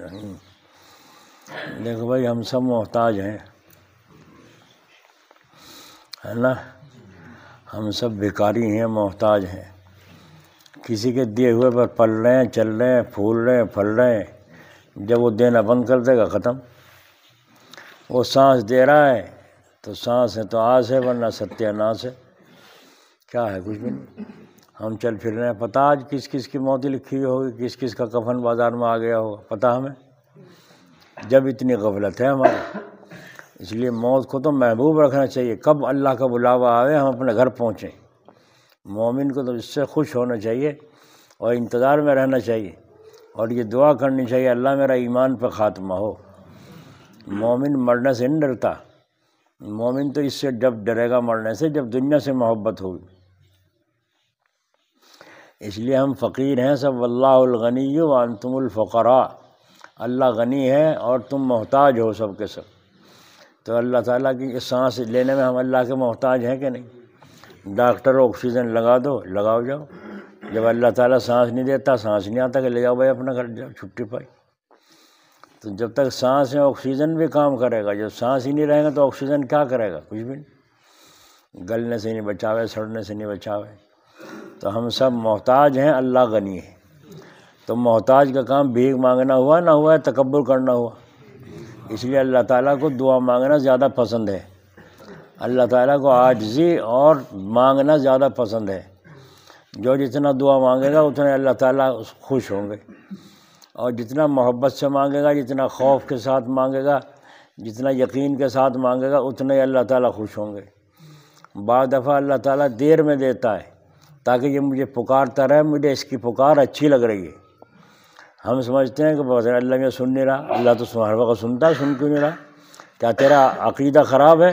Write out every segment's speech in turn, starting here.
الرحیم۔ دیکھو بھائی ہم سب محتاج ہیں، ہے نا، ہم سب بھکاری ہیں، محتاج ہیں، کسی کے دیے ہوئے پر پل رہے ہیں، چل رہے ہیں، پھول رہے ہیں، پھل رہے ہیں۔ جب وہ دینا بند کر دے گا ختم۔ وہ سانس دے رہا ہے تو سانس ہے تو آس ہے، ورنہ ستیہ ناس ہے، کیا ہے؟ کچھ بھی نہیں۔ ہم چل پھر رہے ہیں، پتہ آج کس کس کی موت لکھی ہوئی ہوگی، کس کس کا کفن بازار میں آ گیا ہوگا، پتہ ہمیں؟ جب اتنی غفلت ہے ہماری۔ اس لیے موت کو تو محبوب رکھنا چاہیے، کب اللہ کا بلاوا آوے ہم اپنے گھر پہنچیں۔ مومن کو تو اس سے خوش ہونا چاہیے اور انتظار میں رہنا چاہیے، اور یہ دعا کرنی چاہیے اللہ میرا ایمان پہ خاتمہ ہو۔ مومن مرنے سے نہیں ڈرتا، مومن تو اس سے جب ڈرے گا مرنے سے جب دنیا سے محبت ہوگی۔ اس لیے ہم فقیر ہیں سب، واللہ الغنی وانتم الفقراء، اللہ غنی ہے اور تم محتاج ہو سب کے سب۔ تو اللہ تعالیٰ کی سانس لینے میں ہم اللہ کے محتاج ہیں کہ نہیں؟ ڈاکٹر آکسیجن لگا دو، لگاؤ جاؤ، جب اللہ تعالیٰ سانس نہیں دیتا، سانس نہیں آتا کہ لے جاؤ بھائی اپنا گھر جاؤ، چھٹی پائی۔ تو جب تک سانس ہے آکسیجن بھی کام کرے گا، جب سانس ہی نہیں رہے گا تو آکسیجن کیا کرے گا؟ کچھ بھی نہیں، گلنے سے نہیں بچاوے، سڑنے سے نہیں بچاوے۔ تو ہم سب محتاج ہیں، اللہ غنی ہے۔ تو محتاج کا کام بھیک مانگنا ہوا نہ ہوا ہے، تکبر کرنا ہوا؟ اس لیے اللہ تعالیٰ کو دعا مانگنا زیادہ پسند ہے، اللہ تعالیٰ کو عاجزی اور مانگنا زیادہ پسند ہے۔ جو جتنا دعا مانگے گا اتنے اللہ تعالیٰ خوش ہوں گے، اور جتنا محبت سے مانگے گا، جتنا خوف کے ساتھ مانگے گا، جتنا یقین کے ساتھ مانگے گا، اتنے اللہ تعالیٰ خوش ہوں گے۔ بعض دفعہ اللہ تعالیٰ دیر میں دیتا ہے تاکہ یہ مجھے پکارتا رہے، مجھے اس کی پکار اچھی لگ رہی ہے۔ ہم سمجھتے ہیں کہ بس اللہ میں سن نہیں رہا، اللہ تو ہر وقت سنتا ہے، سن کیوں نہیں رہا؟ کیا تیرا عقیدہ خراب ہے؟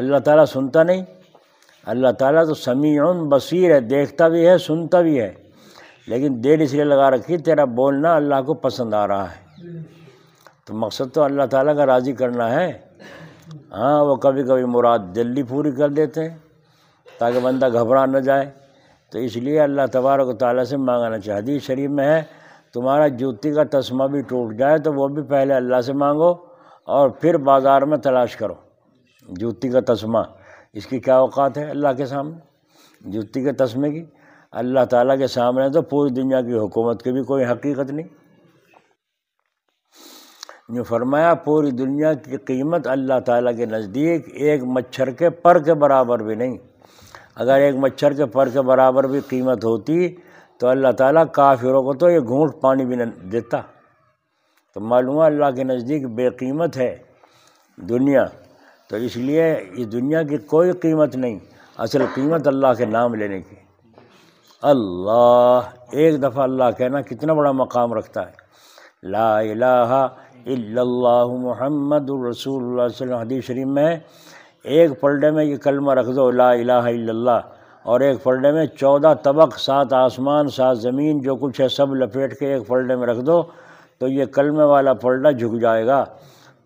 اللہ تعالیٰ سنتا نہیں؟ اللہ تعالیٰ تو سمیع بصیر ہے، دیکھتا بھی ہے، سنتا بھی ہے، لیکن دیر اس لیے لگا رکھی تیرا بولنا اللہ کو پسند آ رہا ہے۔ تو مقصد تو اللہ تعالیٰ کا راضی کرنا ہے۔ ہاں وہ کبھی کبھی مراد جلدی پوری کر دیتے ہیں تاکہ بندہ گھبرا نہ جائے۔ تو اس لیے اللہ تبارک و تعالیٰ سے مانگنا چاہیے۔ حدیث شریف میں ہے تمہارا جوتی کا تسمہ بھی ٹوٹ جائے تو وہ بھی پہلے اللہ سے مانگو اور پھر بازار میں تلاش کرو۔ جوتی کا تسمہ، اس کی کیا اوقات ہے اللہ کے سامنے؟ جوتی کے تسمے کی اللہ تعالیٰ کے سامنے تو پوری دنیا کی حکومت کی بھی کوئی حقیقت نہیں۔ جو فرمایا پوری دنیا کی قیمت اللہ تعالیٰ کے نزدیک ایک مچھر کے پر کے برابر بھی نہیں۔ اگر ایک مچھر کے پر کے برابر بھی قیمت ہوتی تو اللہ تعالیٰ کافروں کو تو یہ گھونٹ پانی بھی نہ دیتا۔ تو معلوم ہے اللہ کے نزدیک بے قیمت ہے دنیا۔ تو اس لیے اس دنیا کی کوئی قیمت نہیں، اصل قیمت اللہ کے نام لینے کی۔ اللہ، ایک دفعہ اللہ کہنا کتنا بڑا مقام رکھتا ہے۔ لا الہ الا اللہ محمد الرسول اللہ صلی اللہ علیہ وسلم، حدیث شریف میں ایک پلڑے میں یہ کلمہ رکھ دو لا الہ الا اللہ، اور ایک پلڑے میں 14 طبق، 7 آسمان 7 زمین جو کچھ ہے سب لپیٹ کے ایک پلڑے میں رکھ دو تو یہ کلمے والا پلڑا جھک جائے گا۔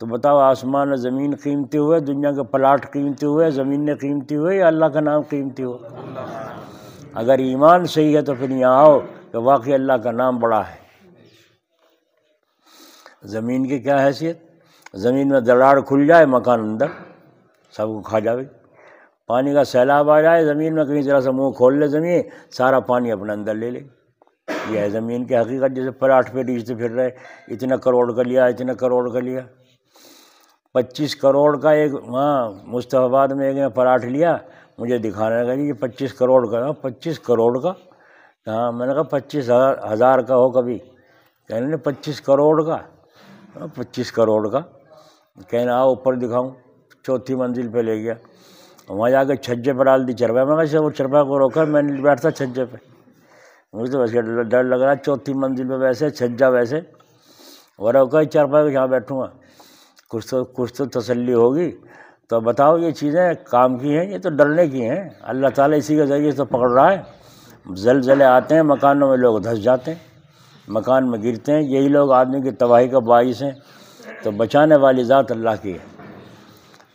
تو بتاؤ آسمان و زمین قیمتی ہوئے، دنیا کے پلاٹ قیمتی ہوئے، زمینیں قیمتی ہوئے، یا اللہ کا نام قیمتی ہو؟ اگر ایمان صحیح ہے تو پھر یہاں آؤ کہ واقعی اللہ کا نام بڑا ہے۔ زمین کی کیا حیثیت؟ زمین میں دراڑ کھل جائے، مکان اندر سب کو کھا جائے۔ پانی کا سیلاب آ جائے زمین میں، کہیں ذرا سا منہ کھول لے زمین، سارا پانی اپنے اندر لے لے۔ یہ ہے زمین کی حقیقت۔ جیسے پلاٹ پہ ریچھتے پھر رہے، اتنا کروڑ کا لیا، اتنا کروڑ کا لیا، 25 کروڑ کا ایک وہاں مصطفیٰ آباد میں ایک نے پلاٹ لیا، مجھے دکھانے لگا جی یہ 25 کروڑ کا۔ 25 کروڑ کا؟ ہاں، میں نے کہا 25,000 کا ہو کبھی؟ کہنے لگے 25 کروڑ کا۔ 25 کروڑ کا؟ کہنے آؤ اوپر دکھاؤں۔ 4تھی منزل پہ لے گیا، وہاں جا کے چھجے پر ڈال دی چرپائی۔ میں کہا وہ چرپائی کو روکا، میں نہیں بیٹھتا چھجے پہ، مجھے تو ویسے ڈر لگ رہا ہے، 4تھی منزل پہ ویسے چھجا ویسے، وہ روکا چرپائی کو جہاں بیٹھوں گا، کچھ تو تسلی ہوگی۔ تو بتاؤ یہ چیزیں کام کی ہیں، یہ تو ڈرنے کی ہیں۔ اللہ تعالیٰ اسی کے ذریعے سے پکڑ رہا ہے۔ زلزلے آتے ہیں، مکانوں میں لوگ دھنس جاتے ہیں، مکان میں گرتے ہیں، یہی لوگ آدمی کی تباہی کا باعث ہیں۔ تو بچانے والی ذات اللہ کی ہے،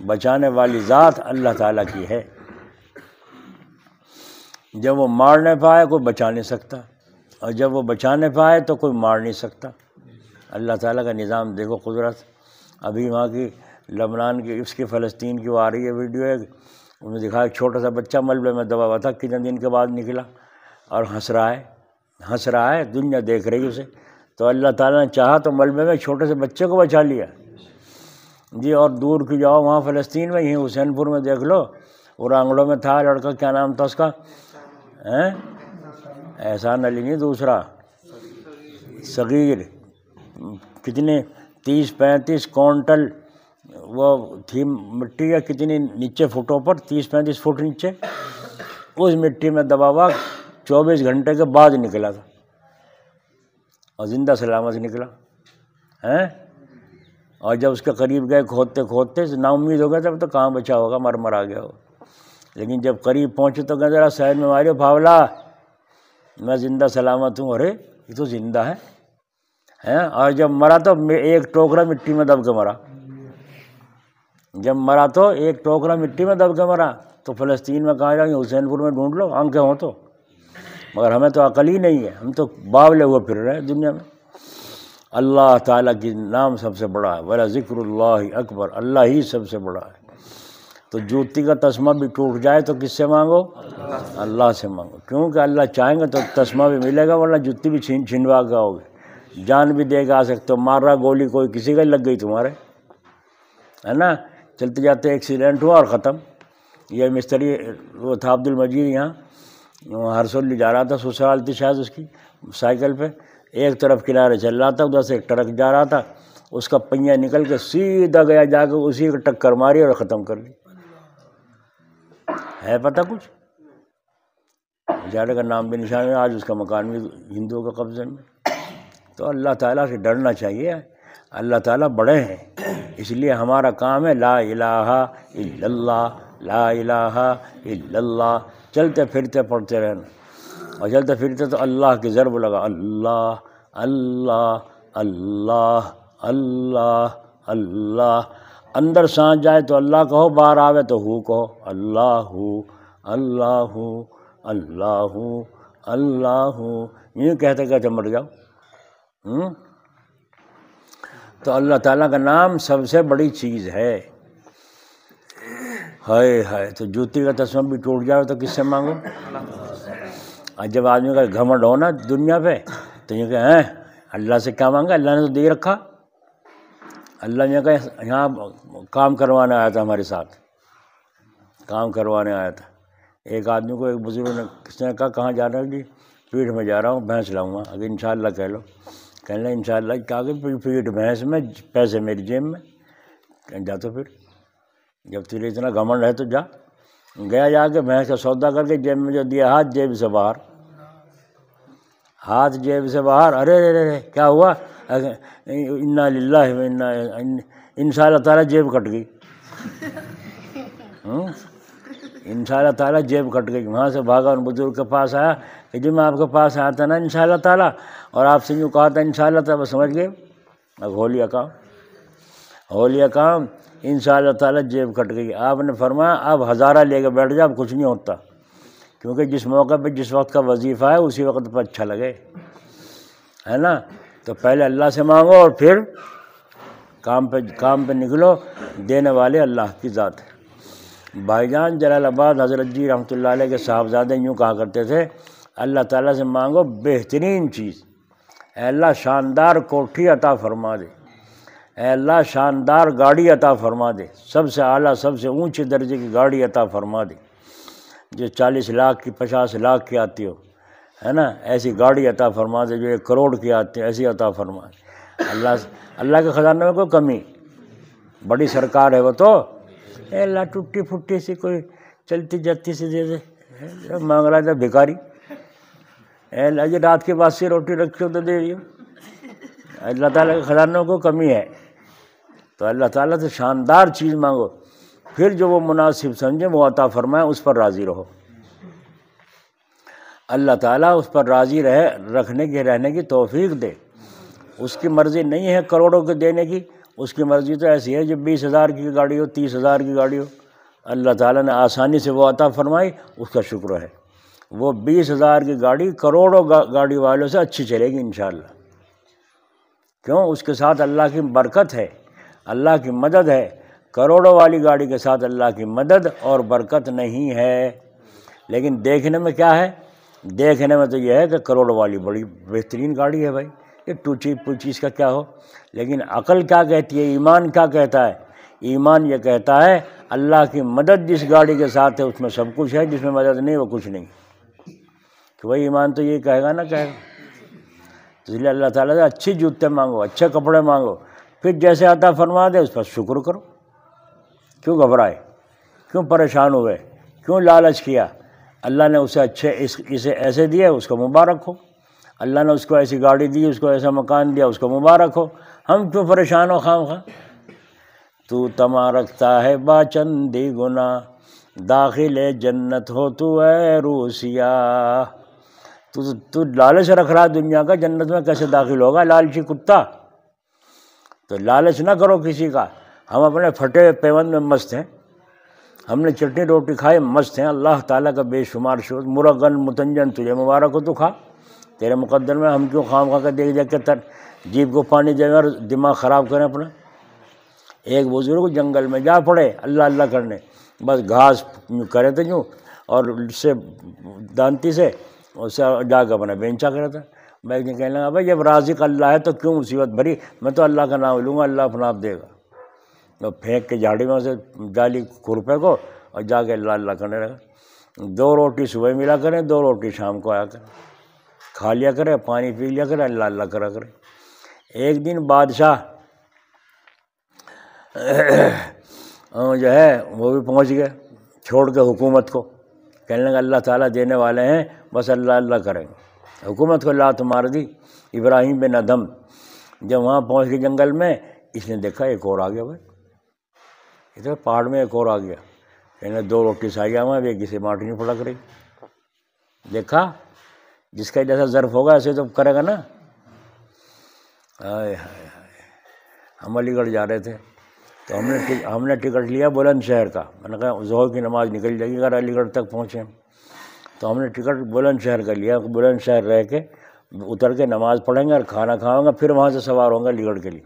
بچانے والی ذات اللہ تعالیٰ کی ہے۔ جب وہ مار نہ پائے کوئی بچا نہیں سکتا، اور جب وہ بچا نہ پائے تو کوئی مار نہیں سکتا۔ اللہ تعالیٰ کا نظام دیکھو، قدرت۔ ابھی وہاں کی لبنان کی، اس کی فلسطین کی وہ آ رہی ہے ویڈیو، ایک انہوں نے دکھایا چھوٹا سا بچہ ملبے میں دبا ہوا تھا، کتنے دن کے بعد نکلا اور ہنس رہا ہے، دنیا دیکھ رہی اسے۔ تو اللہ تعالیٰ نے چاہا تو ملبے میں چھوٹے سے بچے کو بچا لیا جی۔ اور دور کی جاؤ وہاں فلسطین میں، یہیں حسین پور میں دیکھ لو، وہ رانگڑوں میں تھا لڑکا، کیا نام تھا اس کا، احسان علی نہیں، دوسرا صغیر، کتنے 30-35 کونٹل وہ تھی مٹی، یا کتنی نیچے فٹوں پر، 30-35 فٹ نیچے، اس مٹی میں دبا ہوا 24 گھنٹے کے بعد نکلا تھا اور زندہ سلامت نکلا ہیں۔ اور جب اس کے قریب گئے کھودتے نا امید ہو گیا، تب تو کہاں بچا ہوگا، مر آ گیا ہوگا۔ لیکن جب قریب پہنچے تو کہ ذرا سائڈ میں مارے، پھاولا میں زندہ سلامت ہوں۔ ارے یہ تو زندہ ہے۔ اور جب مرا تو ایک ٹوکرا مٹی میں دب کے مرا، جب مرا تو ایک ٹوکرا مٹی میں دب کے مرا۔ تو فلسطین میں کہا جائے حسین پور میں ڈھونڈ لو، آنکھیں ہوں تو، مگر ہمیں تو عقل ہی نہیں ہے، ہم تو باولے ہوئے پھر رہے ہیں دنیا میں۔ اللہ تعالیٰ کی نام سب سے بڑا ہے، ولا ذکر اللہ اکبر، اللہ ہی سب سے بڑا ہے۔ تو جوتی کا تسمہ بھی ٹوٹ جائے تو کس سے مانگو؟ اللہ سے مانگو، کیونکہ اللہ چاہیں گے تو تسمہ بھی ملے گا، ورنہ جوتی بھی چھنوا کے آؤ گے، جان بھی دے کے آ سکتے ہو۔ مار رہا گولی کوئی کسی کا لگ گئی تمہارے، ہے نا، چلتے جاتے ایکسیڈنٹ ہوا اور ختم۔ یہ مستری وہ تھا عبد المجید، یہاں ہرسولی جا رہا تھا، سسرال تھی شاید اس کی، سائیکل پہ ایک طرف کنارے چل رہا تھا، ادھر سے ایک ٹرک جا رہا تھا، اس کا پہیہ نکل کے سیدھا گیا، جا کے اسی کو ٹکر ماری اور ختم کر دی۔ ہے پتہ کچھ؟ بیچارے کا نام بھی نشان ہے، آج اس کا مکان بھی ہندوؤں کے قبضے میں۔ تو اللہ تعالیٰ سے ڈرنا چاہیے، اللہ تعالیٰ بڑے ہیں، اس لیے ہمارا کام ہے لا الہ الا اللہ، لا الہ الا اللہ، چلتے پھرتے پڑھتے رہنا، اور چلتے پھرتے تو اللہ کی ضرب لگا، اللہ اللہ اللہ اللہ اللہ، اندر سانس جائے تو اللہ کہو، باہر آوے تو ہو کہو، اللہ اللہ اللہ اللہ، یوں کہتے کہتے مر جاؤ۔ تو اللہ تعالیٰ کا نام سب سے بڑی چیز ہے۔ ہائے تو جوتی کا تسمہ بھی ٹوٹ جائے تو کس سے مانگو؟ اور جب آدمی کا گھمنڈ ہو نا دنیا پہ تو یہ کہ اللہ سے کیا مانگا، اللہ نے تو دے رکھا۔ اللہ نے کہا یہاں کام کروانے آیا تھا، ہمارے ساتھ کام کروانے آیا تھا۔ ایک آدمی کو ایک بزرگ نے کس نے کہا کہاں جا رہا ہے؟ جی پیٹھ میں جا رہا ہوں، بھینس لاؤں گا، اگر انشاءاللہ کہہ لو۔ کہنے لگا انشاءاللہ کہا کہ پیٹھ بھینس میں، پیسے میری جیب میں۔ کہیں جا تو پھر، جب تجھے اتنا گھمنڈ ہے تو جا۔ گیا، جا کے بھینس کا سودا کر کے جیب میں جو دیا، ہاتھ جیب سے باہر، ہاتھ جیب سے باہر۔ ارے ارے کیا ہوا؟ انا للہ و انا، انشاءاللہ تعالیٰ جیب کٹ گئی، انشاءاللہ تعالیٰ جیب کٹ گئی۔ وہاں سے بھاگا، ان بزرگ کے پاس آیا کہ جی میں آپ کے پاس آیا تھا نا انشاءاللہ تعالیٰ، اور آپ سے یوں کہا تھا انشاءاللہ تعالیٰ، سمجھ گئے؟ اب ہو لیا کام، انشاءاللہ تعالیٰ جیب کٹ گئی۔ آپ نے فرمایا اب ہزارہ لے کے بیٹھ جا، اب کچھ نہیں ہوتا، کیونکہ جس موقع پہ جس وقت کا وظیفہ ہے اسی وقت پہ اچھا لگے، ہے نا۔ تو پہلے اللہ سے مانگو اور پھر کام پہ نکلو، دینے والے اللہ کی ذات ہے۔ بھائی جان جلال آباد حضرت جی رحمۃ اللہ علیہ کے صاحبزادے یوں کہا کرتے تھے، اللہ تعالیٰ سے مانگو بہترین چیز، اے اللہ شاندار کوٹھی عطا فرما دے، اے اللہ شاندار گاڑی عطا فرما دے، سب سے اعلیٰ سب سے اونچے درجے کی گاڑی عطا فرما دے، جو 40 لاکھ کی 50 لاکھ کی آتی ہو، ہے نا، ایسی گاڑی عطا فرما دے، جو 1 کروڑ کی آتی ہے ایسی عطا فرما دے۔ اللہ کے خزانے میں کوئی کمی، بڑی سرکار ہے وہ تو، اے اللہ ٹوٹی پھوٹی سی کوئی چلتی جاتی سی دے دے، مانگ رہا تھا بھکاری، اے اللہ جی رات کے بعد سے روٹی رکھی ہو تو دے دیو۔ اللہ تعالیٰ کے خزانوں کو کمی ہے، تو اللہ تعالیٰ سے شاندار چیز مانگو، پھر جو وہ مناسب سمجھے وہ عطا فرمائے، اس پر راضی رہو۔ اللہ تعالیٰ اس پر راضی رہنے کی توفیق دے۔ اس کی مرضی نہیں ہے کروڑوں کے دینے کی، اس کی مرضی تو ایسی ہے جو 20,000 کی گاڑی ہو، 30,000 کی گاڑی ہو، اللہ تعالیٰ نے آسانی سے وہ عطا فرمائی، اس کا شکر ہے۔ وہ 20,000 کی گاڑی کروڑوں گاڑی والوں سے اچھی چلے گی انشاءاللہ، کیوں؟ اس کے ساتھ اللہ کی برکت ہے، اللہ کی مدد ہے۔ کروڑوں والی گاڑی کے ساتھ اللہ کی مدد اور برکت نہیں ہے۔ لیکن دیکھنے میں کیا ہے؟ دیکھنے میں تو یہ ہے کہ کروڑوں والی بڑی بہترین گاڑی ہے بھائی، یہ ٹوچی پوچی اس کا کیا ہو۔ لیکن عقل کیا کہتی ہے، ایمان کیا کہتا ہے؟ ایمان یہ کہتا ہے اللہ کی مدد جس گاڑی کے ساتھ ہے اس میں سب کچھ ہے، جس میں مدد نہیں وہ کچھ نہیں۔ کہ بھائی ایمان تو یہ کہے گا نا، کہے گا۔ اس لیے اللہ تعالیٰ سے اچھی جوتے مانگو، اچھے کپڑے مانگو، پھر جیسے عطا فرما دے اس پر شکر کرو۔ کیوں گھبرائے؟ کیوں پریشان ہوئے؟ کیوں لالچ کیا؟ اللہ نے اسے اسے ایسے دیا، اس کو مبارک ہو۔ اللہ نے اس کو ایسی گاڑی دی، اس کو ایسا مکان دیا، اس کو مبارک ہو۔ ہم کیوں پریشان ہو خواہ خواہ؟ تو تما رکھتا ہے با چندی گناہ، داخل جنت ہو تو اے روسیا۔ تو لالچ رکھ رہا ہے دنیا کا، جنت میں کیسے داخل ہوگا؟ لالچی کتا۔ تو لالچ نہ کرو کسی کا۔ ہم اپنے پھٹے پیوند میں مست ہیں، ہم نے چٹنی روٹی کھائی مست ہیں، اللہ تعالیٰ کا بے شمار شکر۔ مرغن متنجن، تجھے مبارک ہو تو کھا، تیرے مقدر میں۔ ہم کیوں خام خواہ کے دیکھ دیکھ کے جیب کو پانی دیں اور دماغ خراب کریں اپنا۔ ایک بزرگ جنگل میں جا پڑے اللہ اللہ کرنے، بس گھاس کرے تھے یوں، اور اس سے دانتی سے اس سے جا کے اپنا بینچا کرے تھا۔ میں ایک دن کہنے لگا بھائی جب رازق اللہ ہے تو کیوں مصیبت بھری؟ میں تو اللہ کا نام لوں گا، اللہ اپنا آپ دے گا۔ میں پھینک کے جھاڑی میں سے ڈالی کھرپے کو اور جا کے اللہ اللہ کرنے لگا۔ 2 روٹی صبح ملا کریں، 2 روٹی شام کو آیا کریں، کھا لیا کرے، پانی پی لیا کرے، اللہ اللہ کرا کرے۔ ایک دن بادشاہ جو ہے وہ بھی پہنچ گئے چھوڑ کے حکومت کو، کہنے لگا اللہ تعالیٰ دینے والے ہیں، بس اللہ اللہ کریں گے۔ حکومت کو لات مار دی۔ ابراہیم بن ادھم جب وہاں پہنچ کے جنگل میں، اس نے دیکھا ایک اور آ گیا بھائی، ادھر پہاڑ میں ایک اور آ گیا، کہنے 2 روٹی سایا ہوا ہے، کسی ماٹی نہیں پڑک رہی۔ دیکھا جس کا جیسا ظرف ہوگا ایسے تو کرے گا نا۔ ہائے ہائے ہائے، ہم علی گڑھ جا رہے تھے تو ہم نے ٹکٹ لیا بلند شہر کا۔ میں نے کہا ظہر کی نماز نکل جائے گی اگر علی گڑھ تک پہنچے، تو ہم نے ٹکٹ بلند شہر کا لیا۔ بلند شہر رہ کے اتر کے نماز پڑھیں گے اور کھانا کھاؤں گا، پھر وہاں سے سوار ہوں گا علی گڑھ کے لیے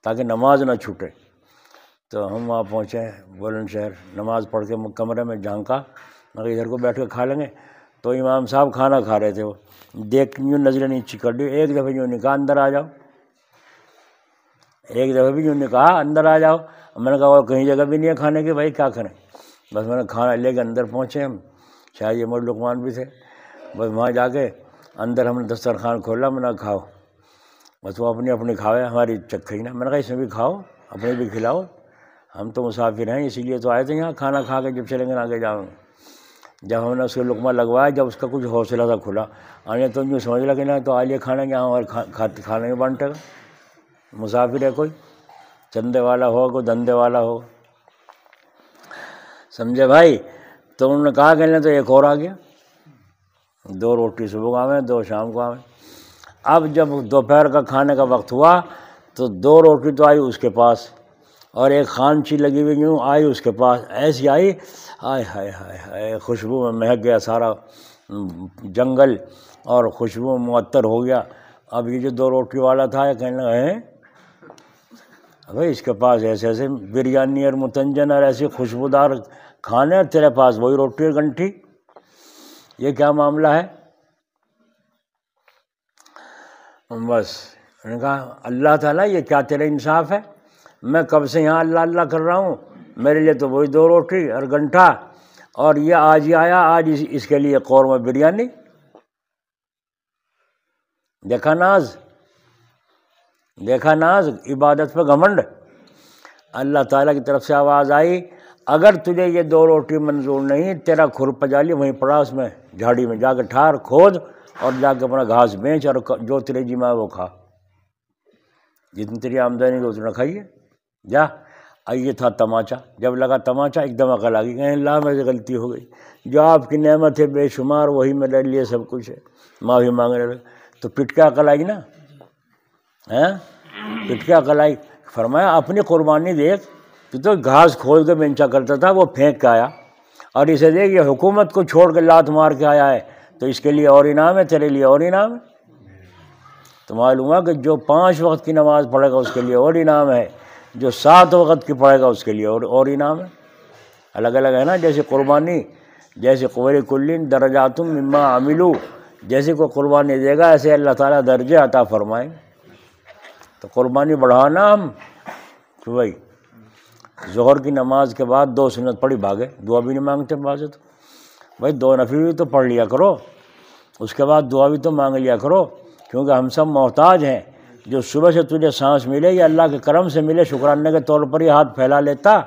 تاکہ نماز نہ چھوٹے۔ تو ہم وہاں پہنچے بلند شہر، نماز پڑھ کے کمرے میں جھانکا، مگر ادھر کو بیٹھ کے کھا لیں گے۔ تو امام صاحب کھانا کھا رہے تھے، وہ دیکھ یوں نظریں نیچی کر دی، ایک دفعہ یوں نے کہا اندر آ جاؤ، ایک دفعہ بھی یوں نے کہا اندر آ جاؤ۔ میں نے کہا اور کہیں جگہ بھی نہیں ہے کھانے کی، بھائی کیا کریں؟ بس میں نے کھانا لے کے اندر پہنچے ہم، شاید یہ مول لقمان بھی تھے، بس وہاں جا کے اندر ہم نے دسترخوان کھولا، میں نے کہا کھاؤ، بس وہ اپنی اپنی کھاوے، ہماری چکھئی نا۔ میں نے کہا اس میں بھی کھاؤ، اپنے بھی کھلاؤ، ہم تو مسافر ہیں اسی لیے تو آئے تھے یہاں، کھانا کھا کے جب چلیں گے آگے جاؤں گے۔ جب ہم نے اس کو لقمہ لگوایا، جب اس کا کچھ حوصلہ تھا کھلا، آنے تو یوں سمجھ لگے نا تو آئیے کھانے کے یہاں اور کھانے میں بانٹے گا، مسافر ہے کوئی، چندے والا ہو کوئی دندے والا ہو، سمجھے بھائی؟ تو انہوں نے کہا کہ تو ایک اور آ گیا، 2 روٹی صبح کو آویں، 2 شام کو آویں۔ اب جب دوپہر کا کھانے کا وقت ہوا تو 2 روٹی تو آئی اس کے پاس، اور ایک خانچی لگی ہوئی یوں آئی اس کے پاس، ایسی آئی، ہائے ہائے ہائے ہائے، خوشبو میں مہک گیا سارا جنگل اور خوشبو میں معطر ہو گیا۔ اب یہ جو 2 روٹی والا تھا یہ کہنے لگا ہے بھائی اس کے پاس ایسے ایسے بریانی اور متنجن اور ایسی خوشبودار کھانے، اور تیرے پاس وہی روٹی اور گنٹھی، یہ کیا معاملہ ہے؟ بس میں نے کہا اللہ تعالیٰ یہ کیا تیرا انصاف ہے؟ میں کب سے یہاں اللہ اللہ کر رہا ہوں، میرے لیے تو وہی 2 روٹی اور گنٹھا، اور یہ آج ہی آیا، آج اس کے لیے قورمہ بریانی۔ دیکھا ناز، دیکھا ناز، عبادت پہ گھمنڈ۔ اللہ تعالیٰ کی طرف سے آواز آئی اگر تجھے یہ 2 روٹی منظور نہیں، تیرا کھر پجالی وہیں پڑا اس میں جھاڑی میں، جا کے ٹھار کھود اور جا کے اپنا گھاس بیچ اور جو تیرے جی میں وہ کھا، جتنی تیری آمدنی کو اتنا کھائیے جا۔ یہ تھا تماچا، جب لگا تماچا ایک دم عقل آ گئی، کہیں اللہ میرے سے غلطی ہو گئی، جو آپ کی نعمت ہے بے شمار وہی میرے لیے سب کچھ ہے، معافی مانگنے لگے۔ تو پٹ کے عقل آئی نا، پٹ کے عقل آئی۔ فرمایا اپنی قربانی دیکھ، تو گھاس کھول کے بینچا کرتا تھا وہ پھینک کے آیا، اور اسے دیکھ یہ حکومت کو چھوڑ کے لات مار کے آیا ہے، تو اس کے لیے اور انعام ہے، تیرے لیے اور انعام ہے۔ تو معلوم ہوا کہ جو 5 وقت کی نماز پڑھے گا اس کے لیے اور انعام ہے، جو 7 وقت کی پڑھے گا اس کے لیے اور انعام ہے۔ الگ الگ ہے نا، جیسے قربانی، جیسے قوری کلین درجات مما عملو، جیسے کوئی قربانی دے گا ایسے اللہ تعالیٰ درجے عطا فرمائیں۔ تو قربانی بڑھانا ہم کہ بھائی ظہر کی نماز کے بعد 2 سنت پڑھی بھاگے، دعا بھی نہیں مانگتے بعض تو بھائی 2 نفل بھی تو پڑھ لیا کرو، اس کے بعد دعا بھی تو مانگ لیا کرو، کیونکہ ہم سب محتاج ہیں۔ جو صبح سے تجھے سانس ملے یہ اللہ کے کرم سے ملے، شکرانے کے طور پر ہی ہاتھ پھیلا لیتا،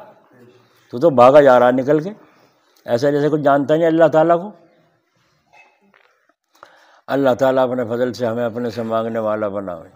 تو بھاگا جا رہا نکل کے، ایسا جیسے کچھ جانتا نہیں اللہ تعالیٰ کو۔ اللہ تعالیٰ اپنے فضل سے ہمیں اپنے سے مانگنے والا بنائے۔